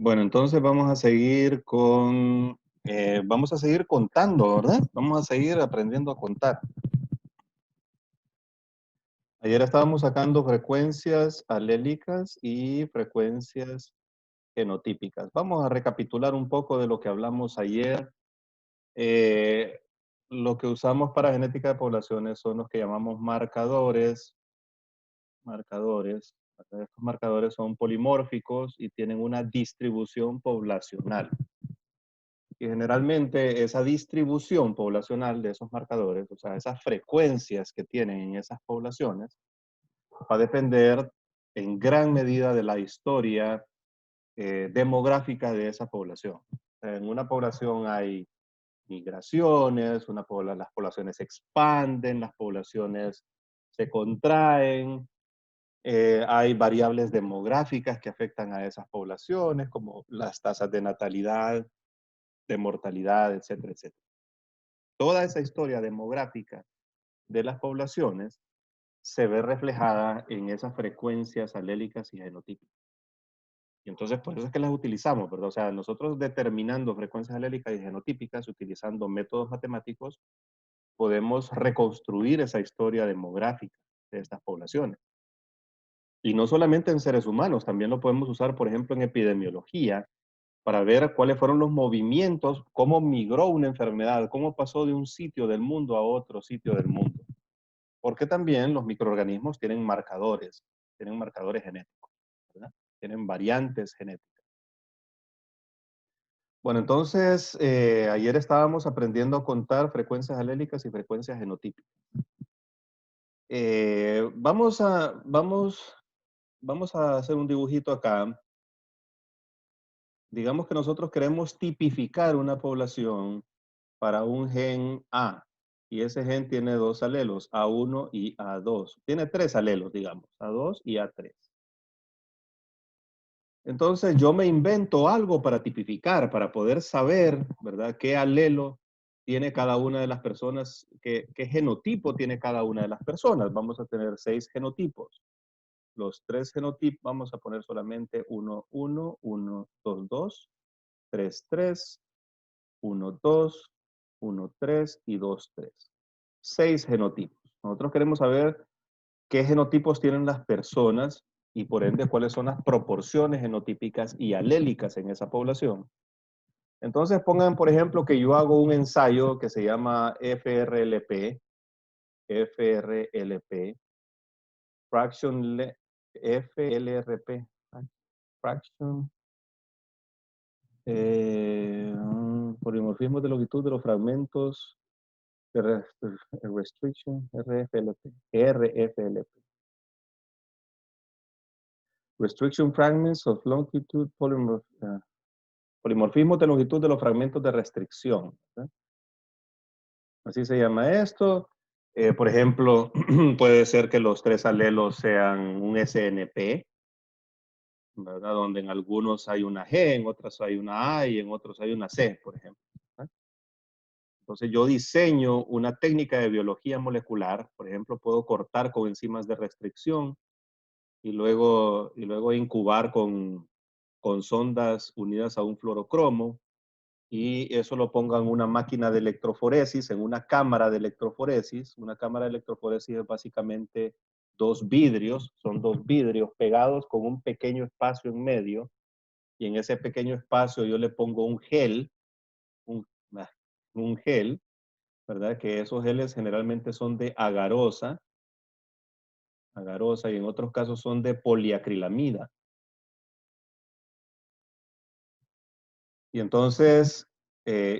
Bueno, entonces vamos a seguir contando, ¿verdad? Vamos a seguir aprendiendo a contar. Ayer estábamos sacando frecuencias alélicas y frecuencias genotípicas. Vamos a recapitular un poco de lo que hablamos ayer. Eh, lo que usamos para genética de poblaciones son los que llamamos marcadores. Marcadores. Estos marcadores son polimórficos y tienen una distribución poblacional. Y generalmente esa distribución poblacional de esos marcadores, o sea, esas frecuencias que tienen en esas poblaciones, va a depender en gran medida de la historia demográfica de esa población. En una población hay migraciones, las poblaciones se expanden, las poblaciones se contraen, hay variables demográficas que afectan a esas poblaciones, como las tasas de natalidad, de mortalidad, etcétera, etcétera. Toda esa historia demográfica de las poblaciones se ve reflejada en esas frecuencias alélicas y genotípicas. Y entonces, por eso es que las utilizamos, ¿verdad? O sea, nosotros determinando frecuencias alélicas y genotípicas, utilizando métodos matemáticos, podemos reconstruir esa historia demográfica de estas poblaciones. Y no solamente en seres humanos, también lo podemos usar, por ejemplo, en epidemiología, para ver cuáles fueron los movimientos, cómo migró una enfermedad, cómo pasó de un sitio del mundo a otro sitio del mundo. Porque también los microorganismos tienen marcadores genéticos, ¿verdad? Tienen variantes genéticas. Bueno, entonces, ayer estábamos aprendiendo a contar frecuencias alélicas y frecuencias genotípicas. Vamos a hacer un dibujito acá. Digamos que nosotros queremos tipificar una población para un gen A. Y ese gen tiene dos alelos, A1 y A2. Tiene tres alelos, digamos, A2 y A3. Entonces yo me invento algo para tipificar, para poder saber, ¿verdad?, qué alelo tiene cada una de las personas, qué genotipo tiene cada una de las personas. Vamos a tener 6 genotipos. Los 3 genotipos, vamos a poner solamente 1, 1, 1, 2, 2, 3, 3, 1, 2, 1, 3 y 2, 3. 6 genotipos. Nosotros queremos saber qué genotipos tienen las personas y por ende cuáles son las proporciones genotípicas y alélicas en esa población. Entonces pongan, por ejemplo, que yo hago un ensayo que se llama FRLP, FLRP, fraction, polimorfismo de longitud de los fragmentos de restriction, RFLP. Restriction fragments of longitude polimorfismo de longitud de los fragmentos de restricción. ¿Eh? Así se llama esto. Por ejemplo, puede ser que los 3 alelos sean un SNP, ¿verdad? Donde en algunos hay una G, en otros hay una A y en otros hay una C, por ejemplo. ¿Eh? Entonces yo diseño una técnica de biología molecular, por ejemplo, puedo cortar con enzimas de restricción y luego incubar con sondas unidas a un fluorocromo y eso lo pongo en una máquina de electroforesis, en una cámara de electroforesis. Una cámara de electroforesis es básicamente son dos vidrios pegados con un pequeño espacio en medio y en ese pequeño espacio yo le pongo un, un gel, ¿verdad? Que esos geles generalmente son de agarosa y en otros casos son de poliacrilamida. Y entonces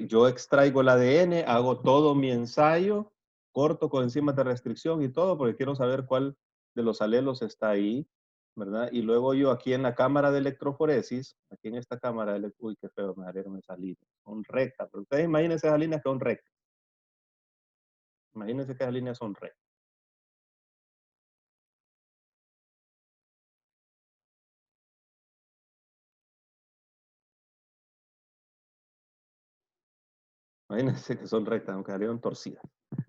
yo extraigo el ADN, hago todo mi ensayo, corto con enzimas de restricción y todo, porque quiero saber cuál de los alelos está ahí, ¿verdad? Y luego yo aquí en la cámara de electroforesis, aquí en esta cámara de uy, qué feo me salieron esas líneas, son rectas, pero ustedes imagínense esas líneas que son rectas. Imagínense que esas líneas son rectas. Imagínense que son rectas, aunque salieron torcidas.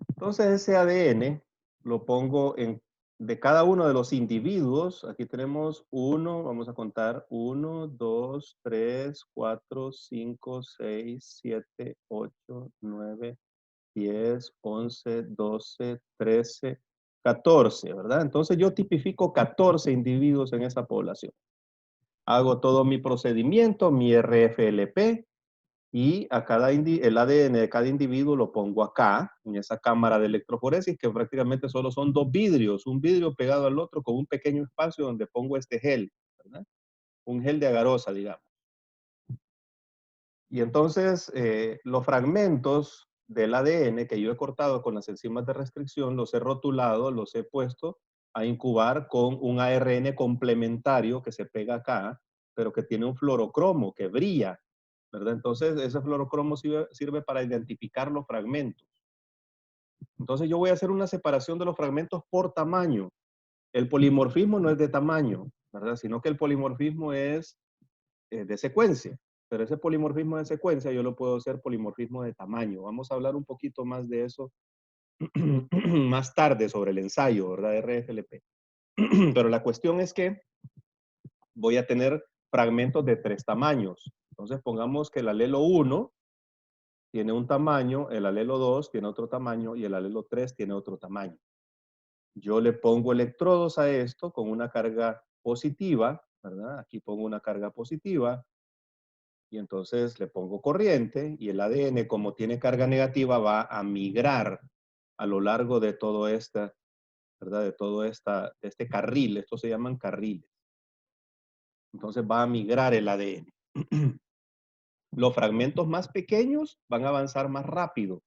Entonces ese ADN lo pongo de cada uno de los individuos, aquí tenemos uno, vamos a contar, uno, 2, 3, 4, 5, 6, 7, 8, 9, 10, 11, 12, 13, 14, ¿verdad? Entonces yo tipifico 14 individuos en esa población. Hago todo mi procedimiento, mi RFLP, y a el ADN de cada individuo lo pongo acá, en esa cámara de electroforesis, que prácticamente solo son dos vidrios, un vidrio pegado al otro con un pequeño espacio donde pongo este gel, ¿verdad? Un gel de agarosa, digamos. Y entonces los fragmentos del ADN que yo he cortado con las enzimas de restricción, los he rotulado, los he puesto a incubar con un ARN complementario que se pega acá, pero que tiene un fluorocromo que brilla, ¿verdad? Entonces ese fluorocromo sirve para identificar los fragmentos. Entonces yo voy a hacer una separación de los fragmentos por tamaño. El polimorfismo no es de tamaño, ¿verdad? Sino que el polimorfismo es de secuencia. Pero ese polimorfismo de secuencia yo lo puedo hacer polimorfismo de tamaño. Vamos a hablar un poquito más de eso más tarde sobre el ensayo, ¿verdad? RFLP. Pero la cuestión es que voy a tener fragmentos de 3 tamaños. Entonces pongamos que el alelo 1 tiene un tamaño, el alelo 2 tiene otro tamaño y el alelo 3 tiene otro tamaño. Yo le pongo electrodos a esto con una carga positiva, ¿verdad? Aquí pongo una carga positiva y entonces le pongo corriente y el ADN, como tiene carga negativa, va a migrar a lo largo de todo esta, ¿verdad? De este carril. Estos se llaman carriles. Entonces va a migrar el ADN. Los fragmentos más pequeños van a avanzar más rápido,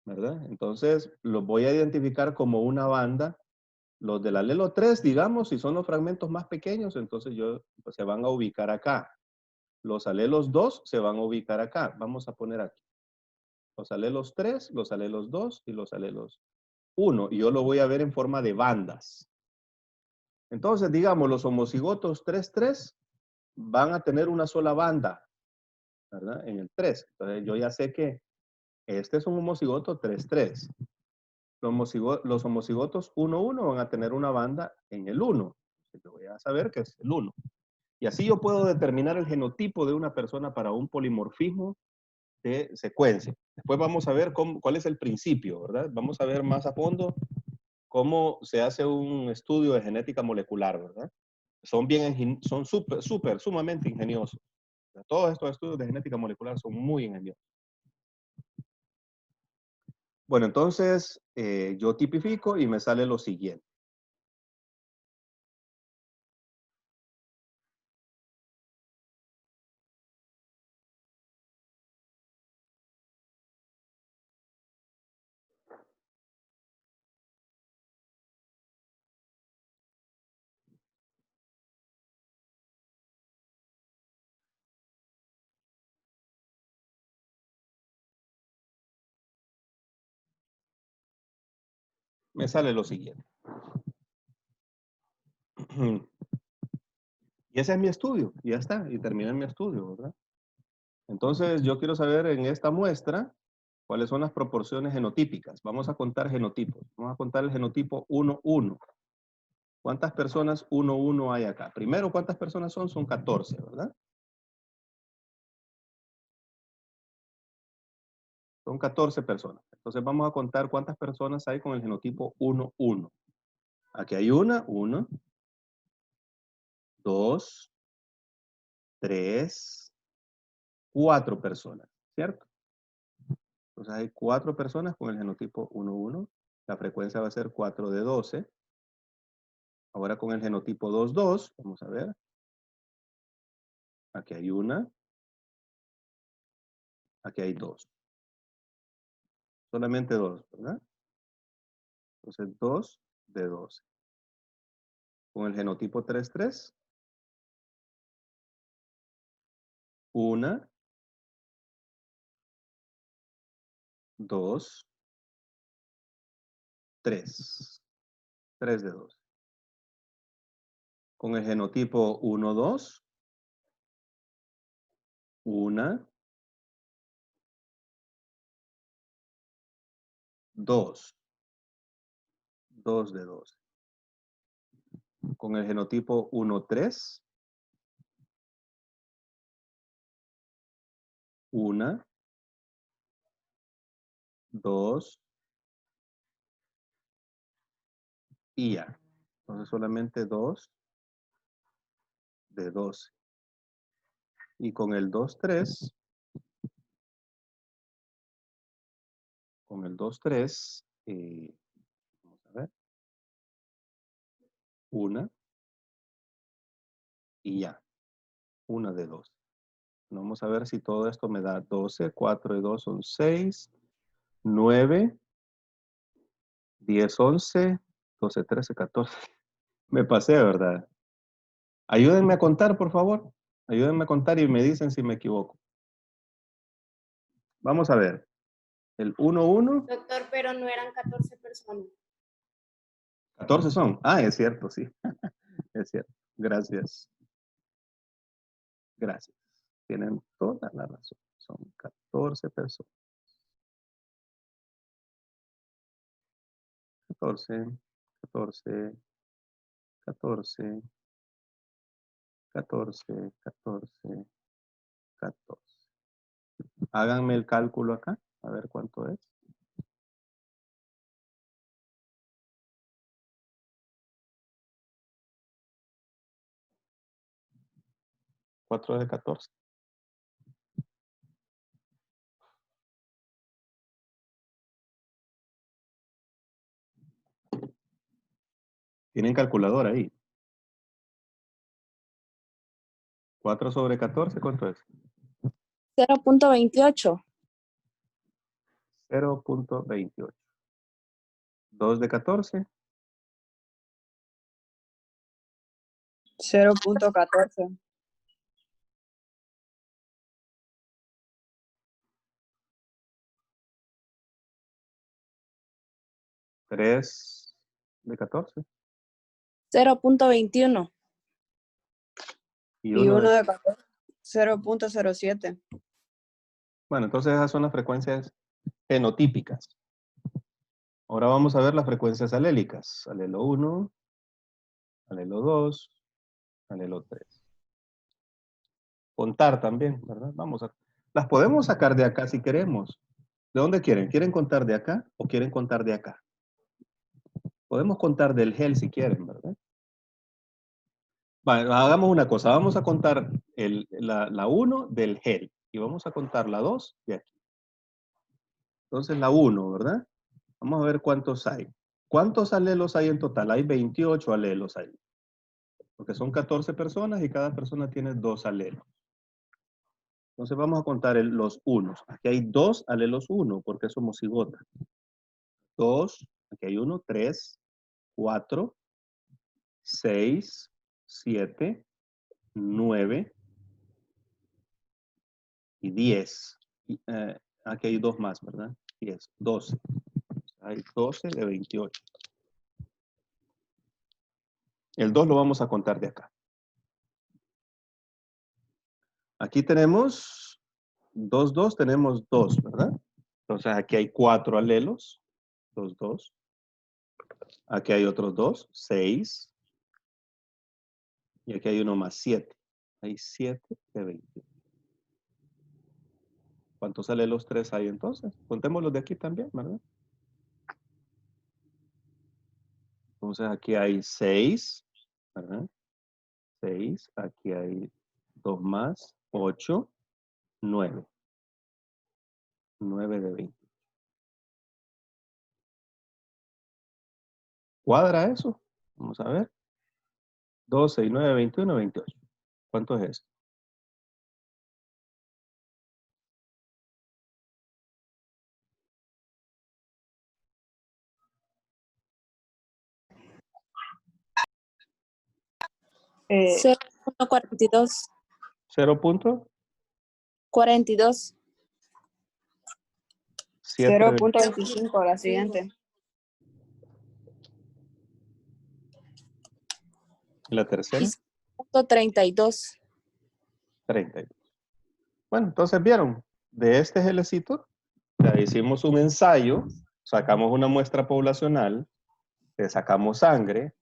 ¿verdad? Entonces los voy a identificar como una banda. Los del alelo 3, digamos, si son los fragmentos más pequeños, entonces pues, se van a ubicar acá. Los alelos 2 se van a ubicar acá. Vamos a poner aquí. Los alelos 3, los alelos 2 y los alelos 1. Y yo lo voy a ver en forma de bandas. Entonces, digamos, los homocigotos 3-3 van a tener una sola banda, ¿verdad? En el 3. Entonces, yo ya sé que este es un homocigoto 3-3. Los homocigotos 1-1 van a tener una banda en el 1. Entonces, yo voy a saber que es el 1. Y así yo puedo determinar el genotipo de una persona para un polimorfismo de secuencia. Después vamos a ver cuál es el principio, ¿verdad? Vamos a ver más a fondo cómo se hace un estudio de genética molecular, ¿verdad? Son sumamente ingeniosos. Todos estos estudios de genética molecular son muy ingeniosos. Bueno, entonces yo tipifico y me sale lo siguiente. Me sale lo siguiente. Y ese es mi estudio, y ya está, y terminé mi estudio, ¿verdad? Entonces yo quiero saber en esta muestra cuáles son las proporciones genotípicas. Vamos a contar genotipos. Vamos a contar el genotipo 1-1. ¿Cuántas personas 1-1 hay acá? Primero, ¿cuántas personas son? Son 14, ¿verdad? Son 14 personas. Entonces vamos a contar cuántas personas hay con el genotipo 1-1. Aquí hay una, dos, tres, cuatro personas, ¿cierto? Entonces hay 4 personas con el genotipo 1-1. La frecuencia va a ser 4 de 12. Ahora con el genotipo 2-2, vamos a ver. Aquí hay una, aquí hay dos. Solamente dos, ¿verdad? Entonces 2 de 12. Con el genotipo 3-3, una, dos, tres. 3 de 12. Con el genotipo 1-2, una, dos. 2 de 12. con el genotipo 1,3. Una, dos y ya. Entonces solamente 2 de 12. Y con el 2,3, con el 2,3, vamos a ver, una y ya. Una de 2. Vamos a ver si todo esto me da 12. 4 y 2 son 6. 9, 10, 11, 12, 13, 14. Me pasé, ¿verdad? Ayúdenme a contar, por favor. Ayúdenme a contar y me dicen si me equivoco. Vamos a ver. El 1, 1. Doctor, pero no eran 14 personas. 14 son. Ah, es cierto, sí. Es cierto. Gracias. Gracias. Tienen toda la razón. Son 14 personas. 14, 14, 14, 14, 14, 14. Háganme el cálculo acá. A ver cuánto es. 4 de 14. Tienen calculadora ahí. 4 sobre 14, ¿cuánto es? 0.28. 0.28. 2 de 14. 0.14. 3 de 14. 0.21. Y Y 1 1 de... de 14. 0.07. Bueno, entonces esas son las frecuencias fenotípicas. Ahora vamos a ver las frecuencias alélicas. Alelo 1, alelo 2, alelo 3. Contar también, ¿verdad? Vamos a... Las podemos sacar de acá si queremos. ¿De dónde quieren? ¿Quieren contar de acá o quieren contar de acá? Podemos contar del gel si quieren, ¿verdad? Vale, hagamos una cosa. Vamos a contar la 1 del gel y vamos a contar la 2 de aquí. Entonces la 1, ¿verdad? Vamos a ver cuántos hay. ¿Cuántos alelos hay en total? Hay 28 alelos ahí. Porque son 14 personas y cada persona tiene 2 alelos. Entonces vamos a contar los unos. Aquí hay 2 alelos 1 porque es homocigota. 2, aquí hay 1, 3, 4, 6, 7, 9 y 10. Aquí hay 2 más, ¿verdad? 10, 12. Hay 12 de 28. El 2 lo vamos a contar de acá. Aquí tenemos 2, 2, tenemos 2, ¿verdad? Entonces aquí hay 4 alelos. 2, 2. Aquí hay otros 2, 6. Y aquí hay uno más, 7. Hay 7 de 20. ¿Cuántos alelos 3 hay entonces? Contemos los de aquí también, ¿verdad? Entonces aquí hay 6, ¿verdad? 6. Aquí hay 2 más, 8, 9. 9 de 20. ¿Cuadra eso? Vamos a ver. 12 y 9, 21, 28. ¿Cuánto es eso? Eh, 0.42. 0.7. 42. 0.25, la siguiente. ¿Y la tercera? 32. 32. Bueno, entonces vieron, de este gelecito, ya hicimos un ensayo, sacamos una muestra poblacional, le sacamos sangre,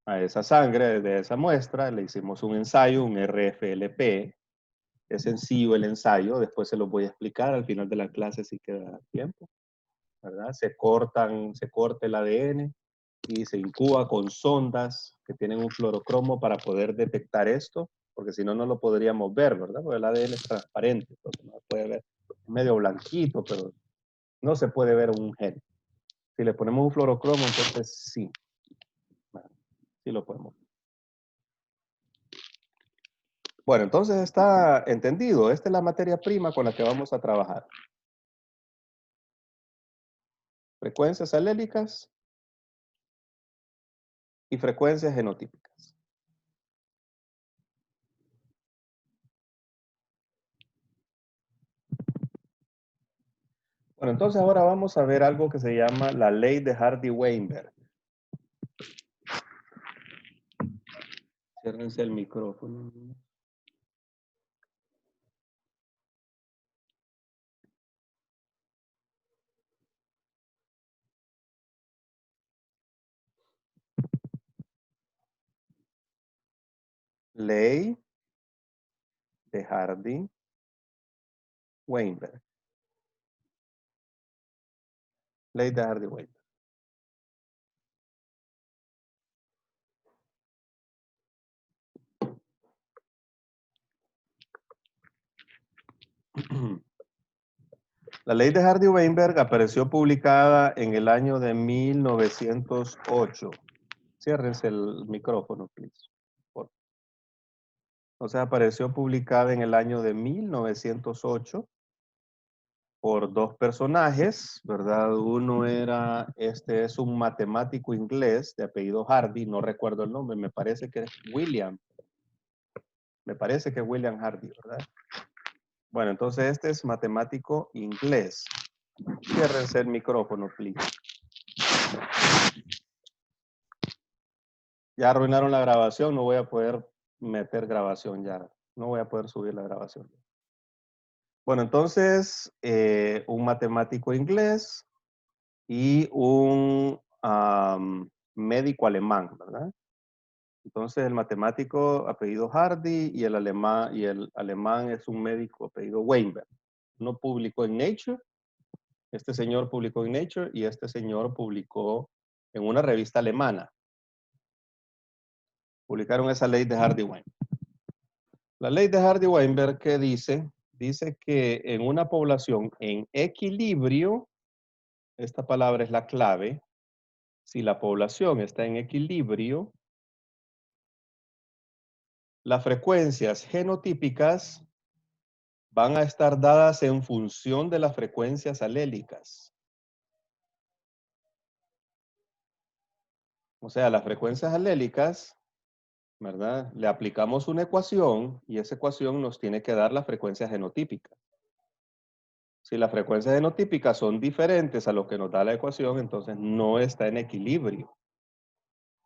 a esa sangre de esa muestra, le hicimos un ensayo, un RFLP. Es sencillo el ensayo, después se los voy a explicar al final de la clase si queda tiempo, ¿verdad? Se corta el ADN y se incuba con sondas que tienen un fluorocromo para poder detectar esto, porque si no, no lo podríamos ver, ¿verdad? Porque el ADN es transparente, entonces no se puede ver, es medio blanquito, pero no se puede ver un gen. Si le ponemos un fluorocromo, entonces sí, sí lo podemos ver. Bueno, entonces está entendido. Esta es la materia prima con la que vamos a trabajar. Frecuencias alélicas y frecuencias genotípicas. Bueno, entonces ahora vamos a ver algo que se llama la ley de Hardy-Weinberg. Ciérrense el micrófono. Ley de Hardy-Weinberg. Ley de Hardy-Weinberg. La ley de Hardy-Weinberg apareció publicada en el año de 1908. Ciérrense el micrófono, please. Entonces apareció publicada en el año de 1908 por dos personajes, ¿verdad? Uno era, este es un matemático inglés de apellido Hardy, no recuerdo el nombre, me parece que es William. Me parece que es William Hardy, ¿verdad? Bueno, entonces este es matemático inglés. Ciérrense el micrófono, please. Ya arruinaron la grabación, no voy a poder meter grabación ya. No voy a poder subir la grabación. Bueno, entonces, un matemático inglés y un médico alemán, ¿verdad? Entonces, el matemático apellido Hardy y el alemán es un médico apellido Weinberg. Uno publicó en Nature, este señor publicó en Nature y este señor publicó en una revista alemana. Publicaron esa ley de Hardy-Weinberg. La ley de Hardy-Weinberg, ¿qué dice? Dice que en una población en equilibrio, esta palabra es la clave, si la población está en equilibrio, las frecuencias genotípicas van a estar dadas en función de las frecuencias alélicas. O sea, las frecuencias alélicas, ¿verdad? Le aplicamos una ecuación y esa ecuación nos tiene que dar la frecuencia genotípica. Si las frecuencias genotípicas son diferentes a lo que nos da la ecuación, entonces no está en equilibrio.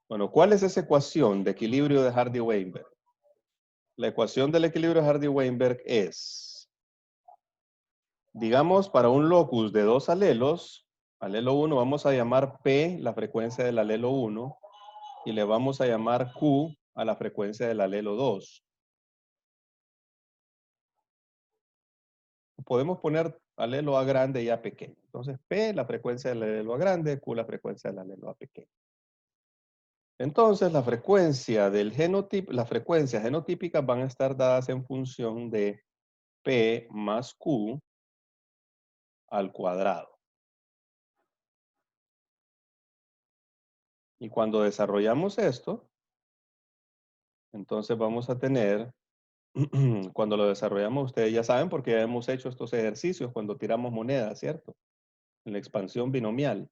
Bueno, ¿cuál es esa ecuación de equilibrio de Hardy-Weinberg? La ecuación del equilibrio de Hardy-Weinberg es, digamos, para un locus de dos alelos, alelo 1 vamos a llamar P la frecuencia del alelo 1 y le vamos a llamar Q a la frecuencia del alelo 2. Podemos poner alelo A grande y A pequeño. Entonces, P la frecuencia del alelo A grande, Q la frecuencia del alelo A pequeño. Entonces, la frecuencia del genotipo, las frecuencias genotípicas van a estar dadas en función de P más Q al cuadrado. Y cuando desarrollamos esto, entonces vamos a tener, cuando lo desarrollamos, ustedes ya saben porque ya hemos hecho estos ejercicios cuando tiramos monedas, ¿cierto? En la expansión binomial.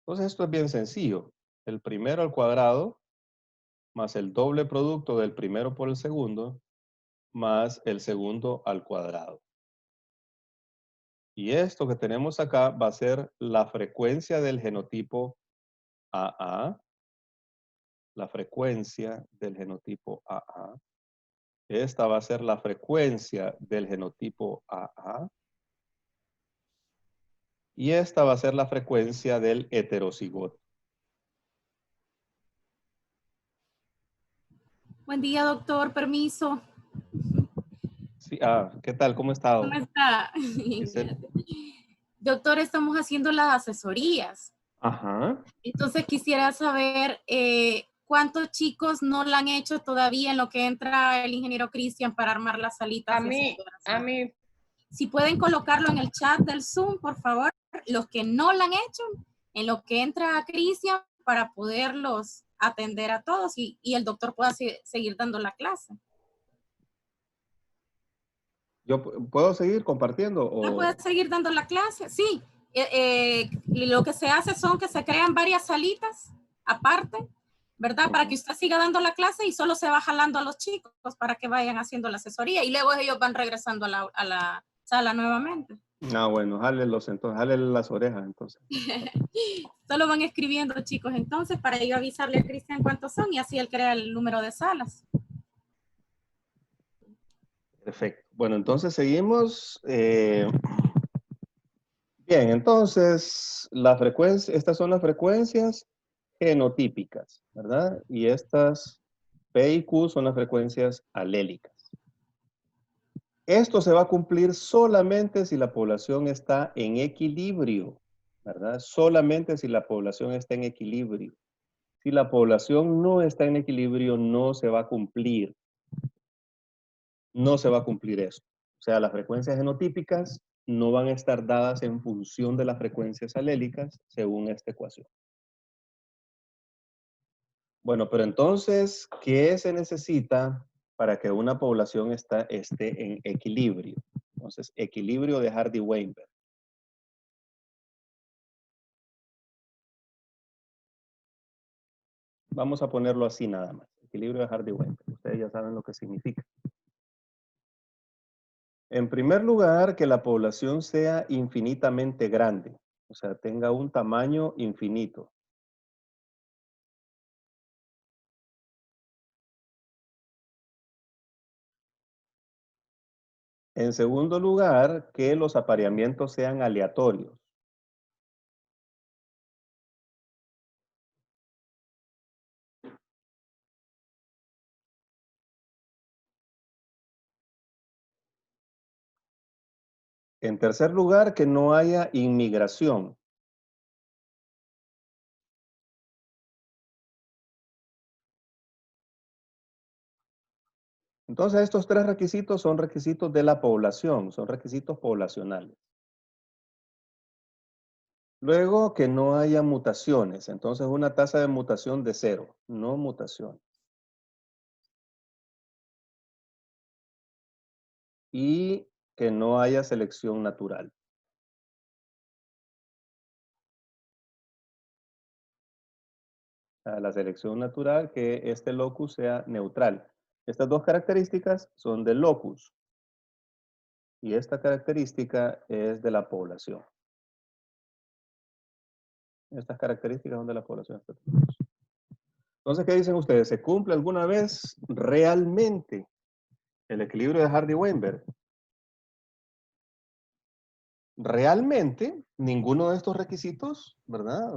Entonces esto es bien sencillo. El primero al cuadrado más el doble producto del primero por el segundo más el segundo al cuadrado. Y esto que tenemos acá va a ser la frecuencia del genotipo AA. La frecuencia del genotipo AA. Esta va a ser la frecuencia del genotipo AA. Y esta va a ser la frecuencia del heterocigoto. Buen día, doctor. Permiso. Sí, ¿qué tal? ¿Cómo ha estado? ¿Cómo está? Giselle. Doctor, estamos haciendo las asesorías. Ajá. Entonces quisiera saber cuántos chicos no la han hecho todavía en lo que entra el ingeniero Cristian para armar las salitas. A mí. Si pueden colocarlo en el chat del Zoom, por favor, los que no la han hecho, en lo que entra Cristian para poderlos atender a todos y el doctor pueda seguir dando la clase. ¿Yo puedo seguir compartiendo? ¿No puede seguir dando la clase? Sí. Lo que se hace son que se crean varias salitas aparte, ¿verdad? Para que usted siga dando la clase y solo se va jalando a los chicos para que vayan haciendo la asesoría y luego ellos van regresando a la sala nuevamente. Bueno, jale las orejas entonces. Solo van escribiendo, chicos, entonces para yo avisarle a Cristian cuántos son y así él crea el número de salas. Perfecto. Bueno, entonces seguimos. Bien, entonces estas son las frecuencias genotípicas, ¿verdad? Y estas P y Q son las frecuencias alélicas. Esto se va a cumplir solamente si la población está en equilibrio, ¿verdad? Solamente si la población está en equilibrio. Si la población no está en equilibrio, no se va a cumplir. No se va a cumplir eso. O sea, las frecuencias genotípicas no van a estar dadas en función de las frecuencias alélicas según esta ecuación. Bueno, pero entonces, ¿qué se necesita para que una población esté en equilibrio? Entonces, equilibrio de Hardy-Weinberg. Vamos a ponerlo así nada más. Equilibrio de Hardy-Weinberg. Ustedes ya saben lo que significa. En primer lugar, que la población sea infinitamente grande. O sea, tenga un tamaño infinito. En segundo lugar, que los apareamientos sean aleatorios. En tercer lugar, que no haya inmigración. Entonces, estos tres requisitos son requisitos de la población, son requisitos poblacionales. Luego, que no haya mutaciones. Entonces, una tasa de mutación de 0, no mutación. Y que no haya selección natural. La selección natural, que este locus sea neutral. Estas dos características son del locus. Y esta característica es de la población. Estas características son de la población. Entonces, ¿qué dicen ustedes? ¿Se cumple alguna vez realmente el equilibrio de Hardy-Weinberg? Realmente, ninguno de estos requisitos, ¿verdad?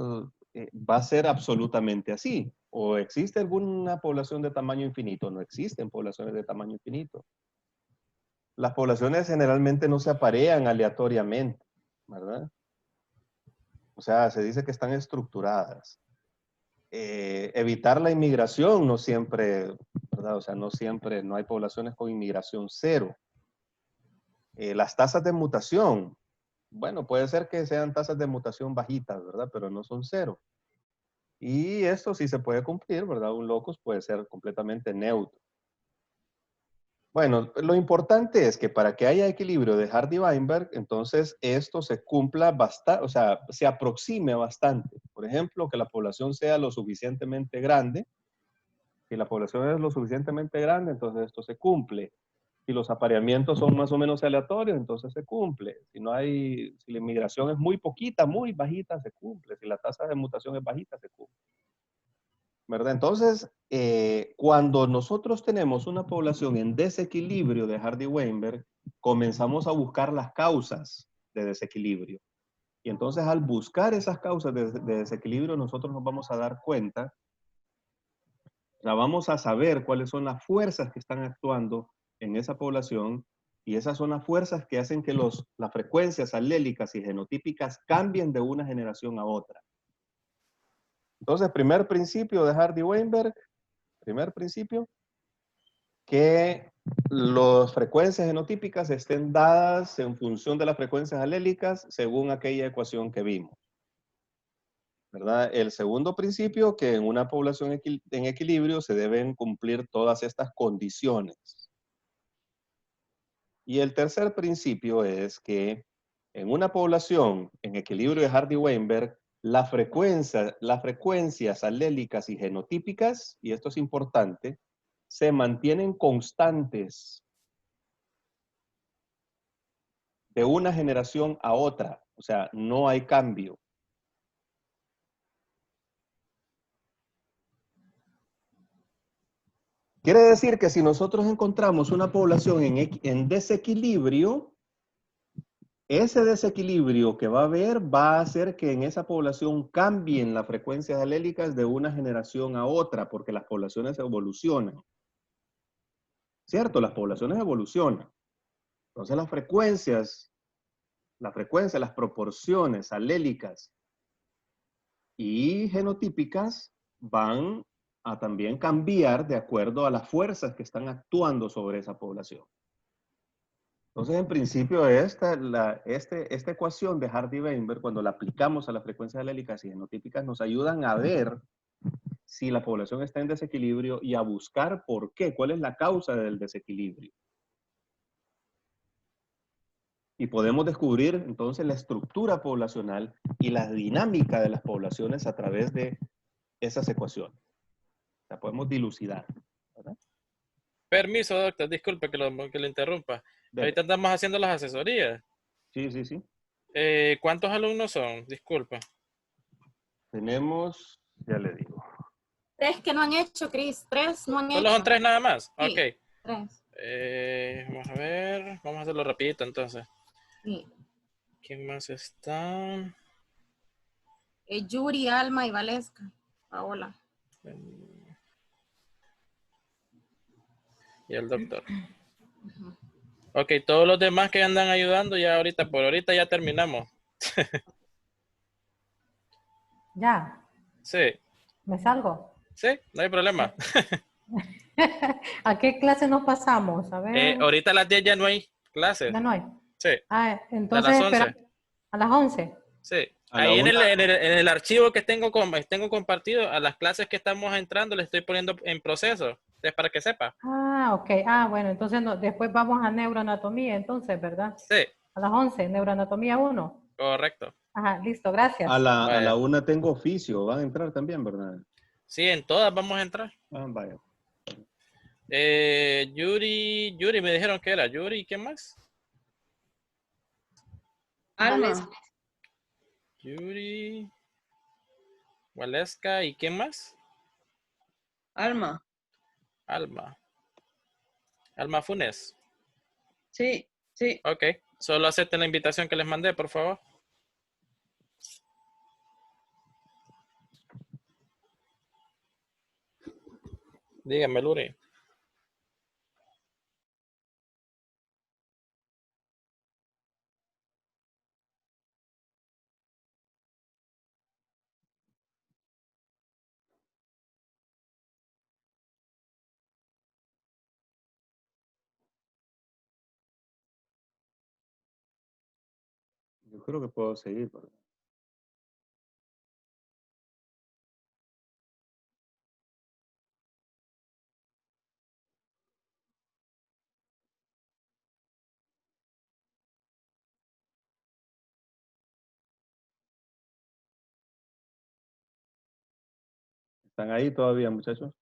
Va a ser absolutamente así. ¿O existe alguna población de tamaño infinito? No existen poblaciones de tamaño infinito. Las poblaciones generalmente no se aparean aleatoriamente, ¿verdad? O sea, se dice que están estructuradas. Evitar la inmigración no siempre, ¿verdad? O sea, no siempre, no hay poblaciones con inmigración cero. Las tasas de mutación, bueno, puede ser que sean tasas de mutación bajitas, ¿verdad? Pero no son cero. Y esto sí se puede cumplir, ¿verdad? Un locus puede ser completamente neutro. Bueno, lo importante es que para que haya equilibrio de Hardy-Weinberg, entonces esto se cumpla bastante, o sea, se aproxime bastante. Por ejemplo, que la población sea lo suficientemente grande. Si la población es lo suficientemente grande, entonces esto se cumple. Si los apareamientos son más o menos aleatorios, entonces se cumple. Si la inmigración es muy poquita, muy bajita, se cumple. Si la tasa de mutación es bajita, se cumple. ¿Verdad? Entonces, cuando nosotros tenemos una población en desequilibrio de Hardy-Weinberg, comenzamos a buscar las causas de desequilibrio. Y entonces, al buscar esas causas de desequilibrio, nosotros nos vamos a dar cuenta sea, vamos a saber cuáles son las fuerzas que están actuando en esa población y esas son las fuerzas que hacen que las frecuencias alélicas y genotípicas cambien de una generación a otra. Entonces, primer principio de Hardy-Weinberg, primer principio, que las frecuencias genotípicas estén dadas en función de las frecuencias alélicas según aquella ecuación que vimos. ¿Verdad? El segundo principio, que en una población en equilibrio se deben cumplir todas estas condiciones. Y el tercer principio es que en una población en equilibrio de Hardy-Weinberg, las frecuencias alélicas y genotípicas, y esto es importante, se mantienen constantes de una generación a otra. O sea, no hay cambio. Quiere decir que si nosotros encontramos una población en desequilibrio, ese desequilibrio que va a haber va a hacer que en esa población cambien las frecuencias alélicas de una generación a otra, porque las poblaciones evolucionan. ¿Cierto? Las poblaciones evolucionan. Entonces las proporciones alélicas y genotípicas van a también cambiar de acuerdo a las fuerzas que están actuando sobre esa población. Entonces, en principio, esta ecuación de Hardy-Weinberg, cuando la aplicamos a las frecuencias alélicas y genotípicas, nos ayudan a ver si la población está en desequilibrio y a buscar por qué, cuál es la causa del desequilibrio. Y podemos descubrir entonces la estructura poblacional y la dinámica de las poblaciones a través de esas ecuaciones. La podemos dilucidar, ¿verdad? Permiso, doctor, disculpe que lo interrumpa. Ahorita estamos haciendo las asesorías. Sí, sí, sí. ¿Cuántos alumnos son? Disculpa. Tenemos, ya le digo. 3 que no han hecho, Cris. 3 no han hecho. ¿Solo son 3 nada más? Sí, Ok. 3. Vamos a ver. Vamos a hacerlo rapidito entonces. Sí. ¿Quién más está? Yuri, Alma y Valesca. Paola. Y el doctor. Ok, todos los demás que andan ayudando ya ahorita, por ahorita ya terminamos. Ya. Sí. ¿Me salgo? Sí, no hay problema. ¿A qué clase nos pasamos? A ver. Ahorita a las 10 ya no hay clases. Ya no hay. Sí. Ah, A entonces las 11. espera. A las 11. Sí. A la Ahí en una. el archivo que tengo compartido, a las clases que estamos entrando, le estoy poniendo en proceso. Es para que sepa. Ah, ok. Ah, bueno, entonces después vamos a neuroanatomía, entonces, ¿verdad? Sí. A las 11, neuroanatomía 1. Correcto. Ajá, listo, gracias. A la Vaya. una tengo oficio, van a entrar también, ¿verdad? Sí, en todas vamos a entrar. Ah, vaya. Yuri me dijeron que era. Yuri, ¿y qué más? Alma. Yuri, Waleska, ¿y qué más? Alma. Alma. Alma Funes. Sí, sí. Ok, solo acepten la invitación que les mandé, por favor. Dígame, Luri. Yo creo que puedo seguir, ¿verdad? ¿Están ahí todavía, muchachos?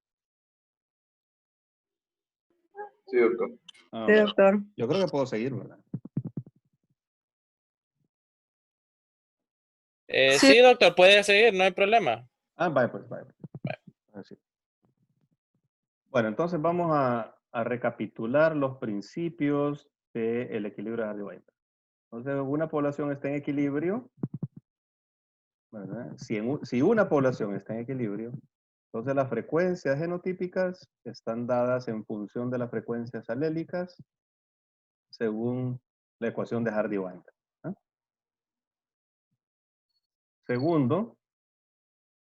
Sí, doctor. Ah, Sí, doctor. yo creo que puedo seguir, ¿verdad? Sí, doctor, puede seguir, no hay problema. Ah, vaya pues, vaya. Así. Bueno, entonces vamos a recapitular los principios del equilibrio de Hardy-Weinberg. Entonces, una población está en equilibrio, ¿verdad? Si una población está en equilibrio, Entonces las frecuencias genotípicas están dadas en función de las frecuencias alélicas según la ecuación de Hardy-Weinberg. Segundo,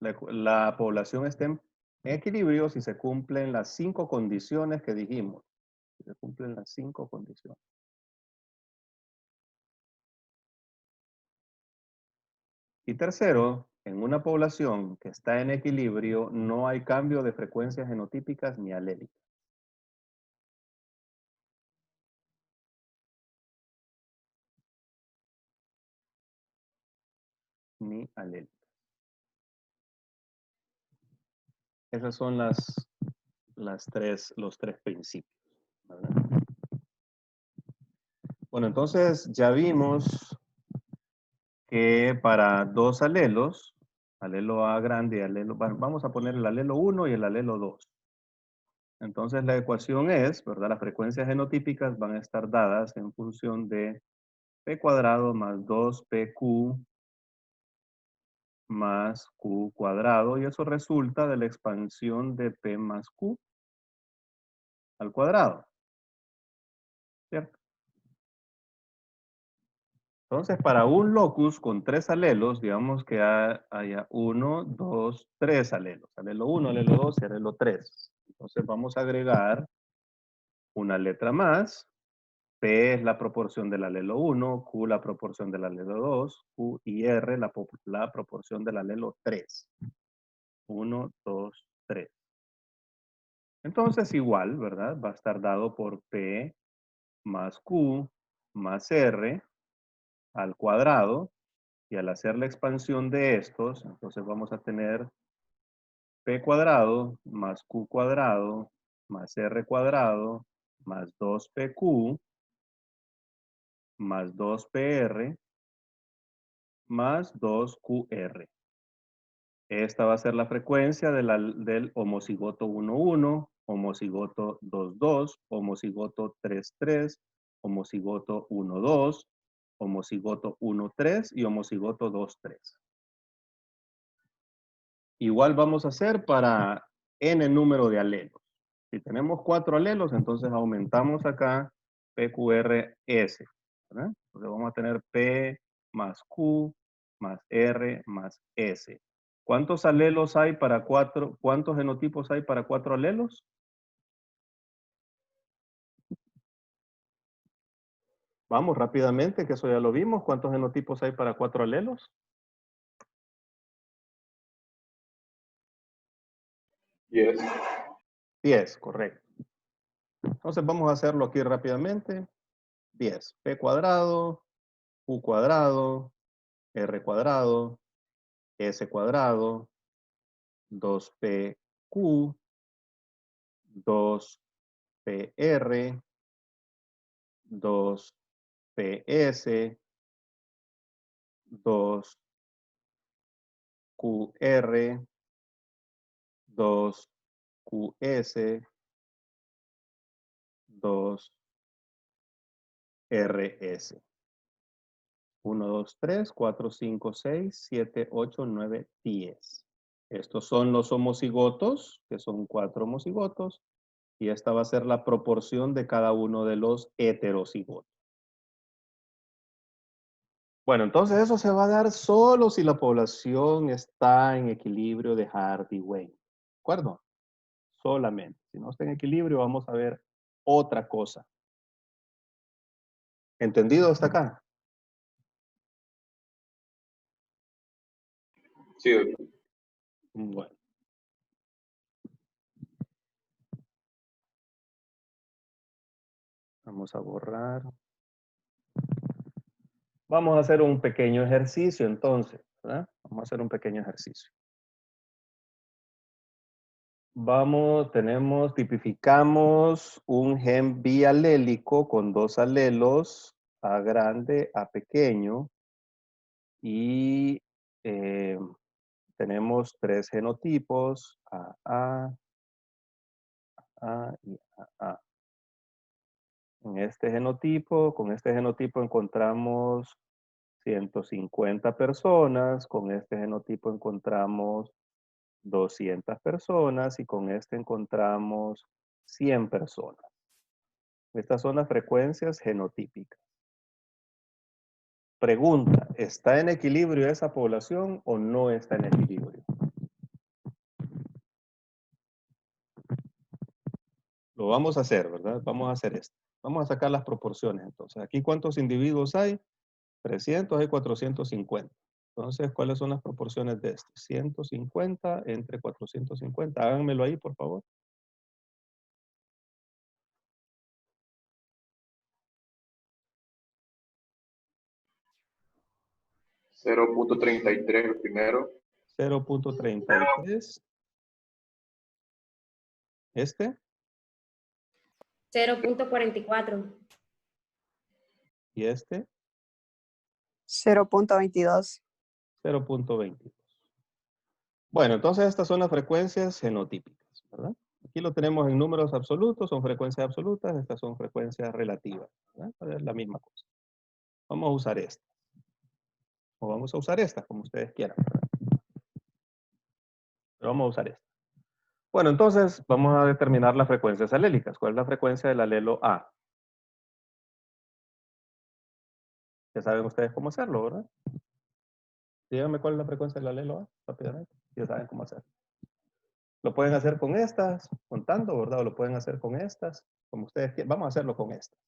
la población está en equilibrio si se cumplen las 5 condiciones que dijimos. Si se cumplen las 5 condiciones. Y tercero, en una población que está en equilibrio no hay cambio de frecuencias genotípicas ni alélicas. Ni alélicas. Esas son los tres principios, ¿verdad? Bueno, entonces ya vimos que para dos alelos, alelo A grande y alelo, vamos a poner el alelo 1 y el alelo 2. Entonces la ecuación es, ¿verdad? Las frecuencias genotípicas van a estar dadas en función de P cuadrado más 2PQ más Q cuadrado, y eso resulta de la expansión de P más Q al cuadrado. ¿Cierto? Entonces, para un locus con 3 alelos, digamos que haya 1, 2, 3 alelos. Alelo 1, alelo 2 y alelo 3. Entonces vamos a agregar una letra más. P es la proporción del alelo 1, Q la proporción del alelo 2, Q y R la proporción del alelo 3. 1, 2, 3. Entonces igual, ¿verdad? Va a estar dado por P más Q más R al cuadrado. Y al hacer la expansión de estos, entonces vamos a tener P cuadrado más Q cuadrado más R cuadrado más 2PQ más 2PR más 2QR. Esta va a ser la frecuencia del homocigoto 1,1, homocigoto 2,2, homocigoto 3,3, homocigoto 1,2, homocigoto 1,3 y homocigoto 2,3. Igual vamos a hacer para n número de alelos. Si tenemos 4 alelos, entonces aumentamos acá PQRS, ¿verdad? Entonces vamos a tener P más Q más R más S. ¿Cuántos alelos hay para 4? ¿Cuántos genotipos hay para 4 alelos? Vamos rápidamente, que eso ya lo vimos. ¿Cuántos genotipos hay para 4 alelos? 10. 10, correcto. Entonces vamos a hacerlo aquí rápidamente. 10. P cuadrado, Q cuadrado, R cuadrado, S cuadrado, 2PQ, 2PR, 2PS, 2QR, 2QS, 2RS. 1, 2, 3, 4, 5, 6, 7, 8, 9, 10. Estos son los homocigotos, que son 4 homocigotos, y esta va a ser la proporción de cada uno de los heterocigotos. Bueno, entonces eso se va a dar solo si la población está en equilibrio de Hardy-Weinberg. ¿De acuerdo? Solamente. Si no está en equilibrio, vamos a ver otra cosa. ¿Entendido hasta acá? Sí, doctor. Bueno. Vamos a borrar. Vamos a hacer un pequeño ejercicio entonces, ¿verdad? Vamos a hacer un pequeño ejercicio. Tipificamos un gen bialélico con 2 alelos, A grande, A pequeño, y tenemos 3 genotipos, A y A. Con este genotipo encontramos 150 personas, con este genotipo encontramos 200 personas y con este encontramos 100 personas. Estas son las frecuencias genotípicas. Pregunta, ¿está en equilibrio esa población o no está en equilibrio? Lo vamos a hacer, ¿verdad? Vamos a hacer esto. Vamos a sacar las proporciones entonces. Aquí, ¿cuántos individuos hay? 300, hay 450. Entonces, ¿cuáles son las proporciones de esto? 150 entre 450. Háganmelo ahí, por favor. .33 el primero. 0.33. Este 0.44. y este 0.22. 0.22. Bueno, entonces estas son las frecuencias genotípicas, ¿verdad? Aquí lo tenemos en números absolutos, son frecuencias absolutas, estas son frecuencias relativas, ¿verdad? Es la misma cosa. Vamos a usar esta. O vamos a usar esta, como ustedes quieran, ¿verdad? Pero vamos a usar esta. Bueno, entonces vamos a determinar las frecuencias alélicas. ¿Cuál es la frecuencia del alelo A? Ya saben ustedes cómo hacerlo, ¿verdad? Díganme cuál es la frecuencia del alelo A, rápidamente. Ya saben cómo hacerlo. Lo pueden hacer con estas, contando, ¿verdad? O lo pueden hacer con estas, como ustedes quieran. Vamos a hacerlo con estas.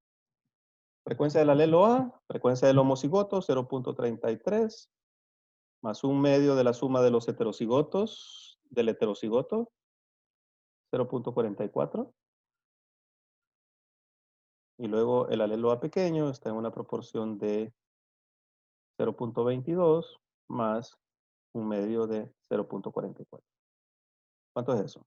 Frecuencia del alelo A, frecuencia del homocigoto, 0.33, más un medio de la suma de los heterocigotos, del heterocigoto, 0.44. Y luego el alelo A pequeño está en una proporción de 0.22 más un medio de 0.44. ¿Cuánto es eso?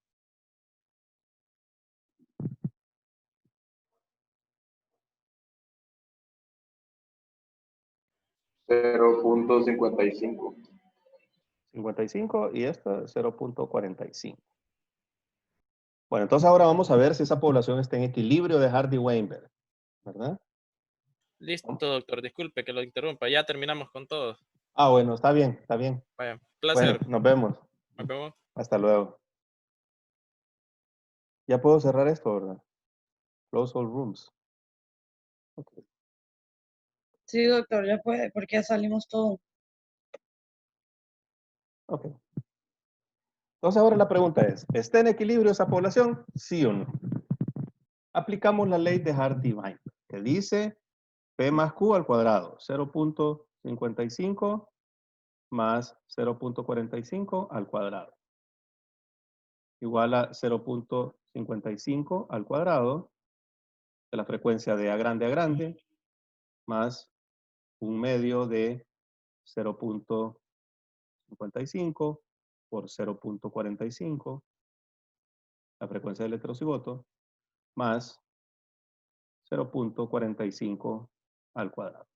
.55. 55 y esto 0.45. Bueno, entonces ahora vamos a ver si esa población está en equilibrio de Hardy-Weinberg, ¿verdad? Listo, doctor. Disculpe que lo interrumpa. Ya terminamos con todo. Ah, bueno, está bien, está bien. Vaya, placer. Bueno, nos vemos. Nos vemos. Hasta luego. Ya puedo cerrar esto, ¿verdad? Close all rooms. Okay. Sí, doctor, ya puede, porque ya salimos todos. Ok. Entonces ahora la pregunta es, ¿está en equilibrio esa población? ¿Sí o no? Aplicamos la ley de Hardy-Weinberg, que dice P más Q al cuadrado, 0.55 más 0.45 al cuadrado, igual a 0.55 al cuadrado de la frecuencia de A grande, más un medio de 0.55 por 0.45, la frecuencia del heterocigoto, más 0.45 al cuadrado.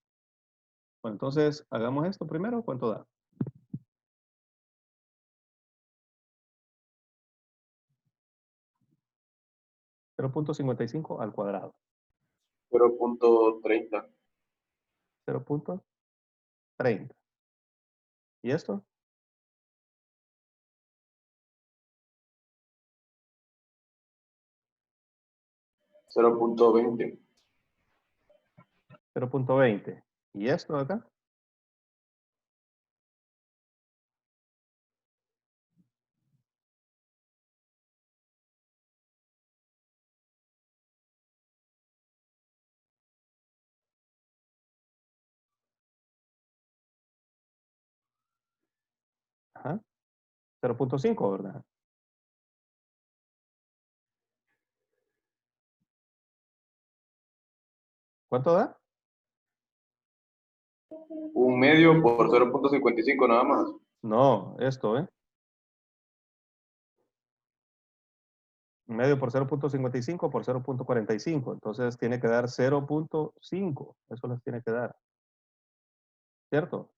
Bueno, entonces, hagamos esto primero. ¿Cuánto da? .55 al cuadrado. 0.30. 0.30. ¿Y esto? 0.20. 0.20. ¿Y esto de acá? Ajá. 0.5, ¿verdad? ¿Cuánto da? Un medio por 0.55 nada más. No, esto, ¿eh? Un medio por 0.55 por 0.45. Entonces tiene que dar 0.5. Eso les tiene que dar. ¿Cierto?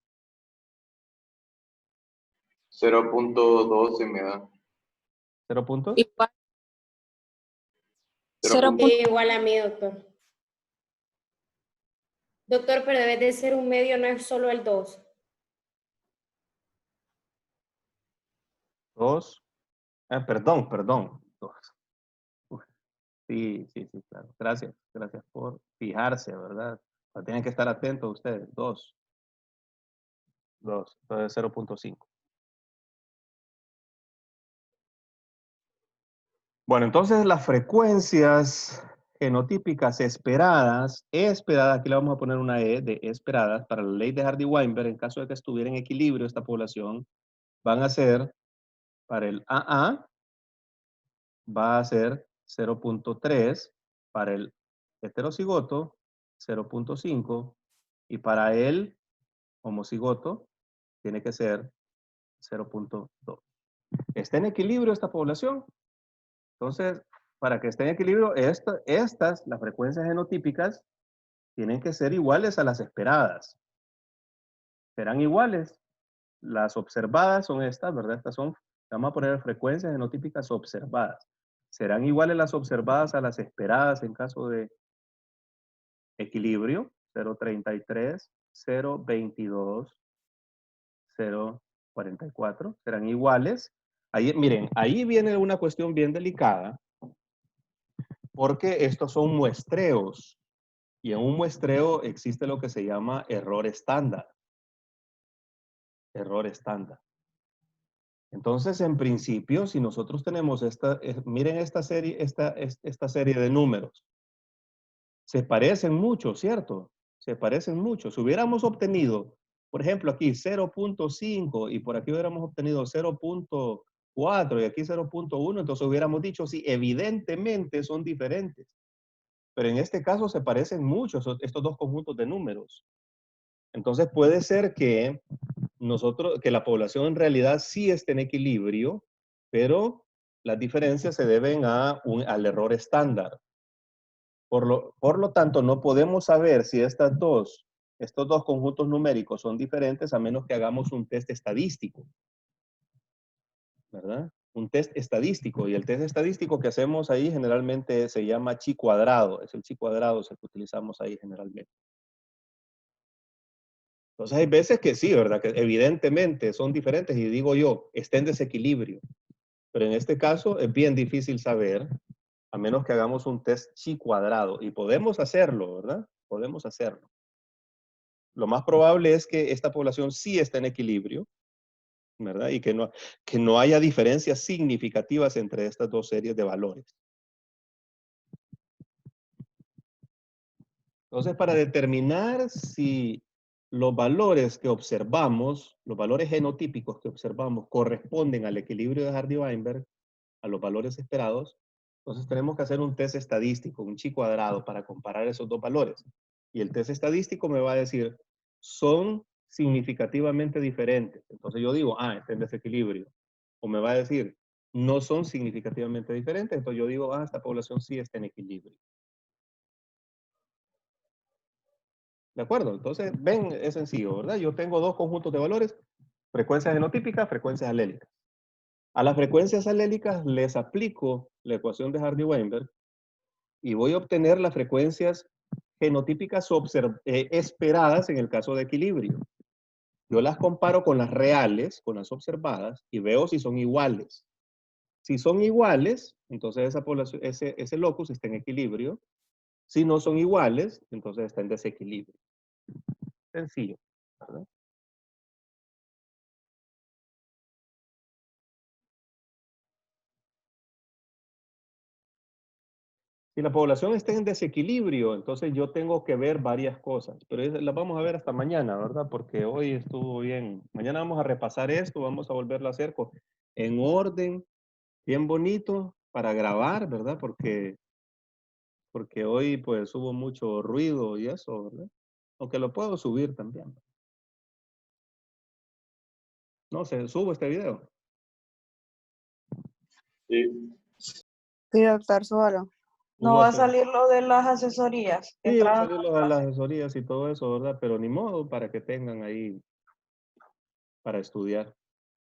0.12 me da. 0 puntos. Igual. 0. Igual a mí, doctor. Doctor, pero debe de ser un medio, no es solo el 2. 2 Perdón, perdón. Uf, sí, sí, sí, claro. Gracias, gracias por fijarse, ¿verdad? Tienen que estar atentos ustedes. 2. Entonces 0.5. Bueno, entonces las frecuencias genotípicas esperadas, aquí le vamos a poner una E de esperadas para la ley de Hardy-Weinberg, en caso de que estuviera en equilibrio esta población, van a ser, para el AA, va a ser 0.3, para el heterocigoto, 0.5, y para el homocigoto, tiene que ser 0.2. ¿Está en equilibrio esta población? Entonces, para que esté en equilibrio, las frecuencias genotípicas, tienen que ser iguales a las esperadas. Serán iguales. Las observadas son estas, ¿verdad? Vamos a poner frecuencias genotípicas observadas. Serán iguales las observadas a las esperadas en caso de equilibrio. 0.33, 0.22, 0.44. Serán iguales. Ahí, miren, ahí viene una cuestión bien delicada, porque estos son muestreos. Y en un muestreo existe lo que se llama error estándar. Error estándar. Entonces, en principio, si nosotros tenemos miren esta serie de números. Se parecen mucho, ¿cierto? Se parecen mucho. Si hubiéramos obtenido, por ejemplo, aquí 0.5 y por aquí hubiéramos obtenido 0.4 y aquí 0.1, entonces hubiéramos dicho, sí, evidentemente son diferentes. Pero en este caso se parecen mucho estos dos conjuntos de números. Entonces puede ser que la población en realidad sí esté en equilibrio, pero las diferencias se deben al error estándar. Por lo tanto, no podemos saber si estos dos conjuntos numéricos son diferentes a menos que hagamos un test estadístico, ¿verdad? Un test estadístico, y el test estadístico que hacemos ahí generalmente se llama chi cuadrado, es el chi cuadrado, es el que utilizamos ahí generalmente. Entonces hay veces que sí, ¿verdad? Que evidentemente son diferentes y digo yo, está en desequilibrio. Pero en este caso es bien difícil saber, a menos que hagamos un test chi cuadrado. Y podemos hacerlo, ¿verdad? Podemos hacerlo. Lo más probable es que esta población sí esté en equilibrio, ¿verdad? Y que no haya diferencias significativas entre estas dos series de valores. Entonces, para determinar si los valores que observamos, los valores genotípicos que observamos, corresponden al equilibrio de Hardy-Weinberg, a los valores esperados, entonces tenemos que hacer un test estadístico, un chi cuadrado, para comparar esos dos valores. Y el test estadístico me va a decir, son significativamente diferentes. Entonces yo digo, está en desequilibrio. O me va a decir, no son significativamente diferentes. Entonces yo digo, esta población sí está en equilibrio. ¿De acuerdo? Entonces, ven, es sencillo, ¿verdad? Yo tengo dos conjuntos de valores, frecuencias genotípicas, frecuencias alélicas. A las frecuencias alélicas les aplico la ecuación de Hardy-Weinberg y voy a obtener las frecuencias genotípicas esperadas en el caso de equilibrio. Yo las comparo con las reales, con las observadas, y veo si son iguales. Si son iguales, entonces esa población, ese locus está en equilibrio. Si no son iguales, entonces está en desequilibrio. Sencillo, ¿verdad? Si la población está en desequilibrio, entonces yo tengo que ver varias cosas, pero las vamos a ver hasta mañana, ¿verdad? Porque hoy estuvo bien. Mañana vamos a repasar esto, vamos a volverlo a hacer en orden, bien bonito, para grabar, ¿verdad? Porque hoy pues hubo mucho ruido y eso, ¿verdad? Aunque lo puedo subir también. No sé, subo este video. Sí. Sí, doctor, súbalo. No va a salir lo de las asesorías. Sí, va a salir lo de las asesorías y todo eso, ¿verdad? Pero ni modo para que tengan ahí para estudiar.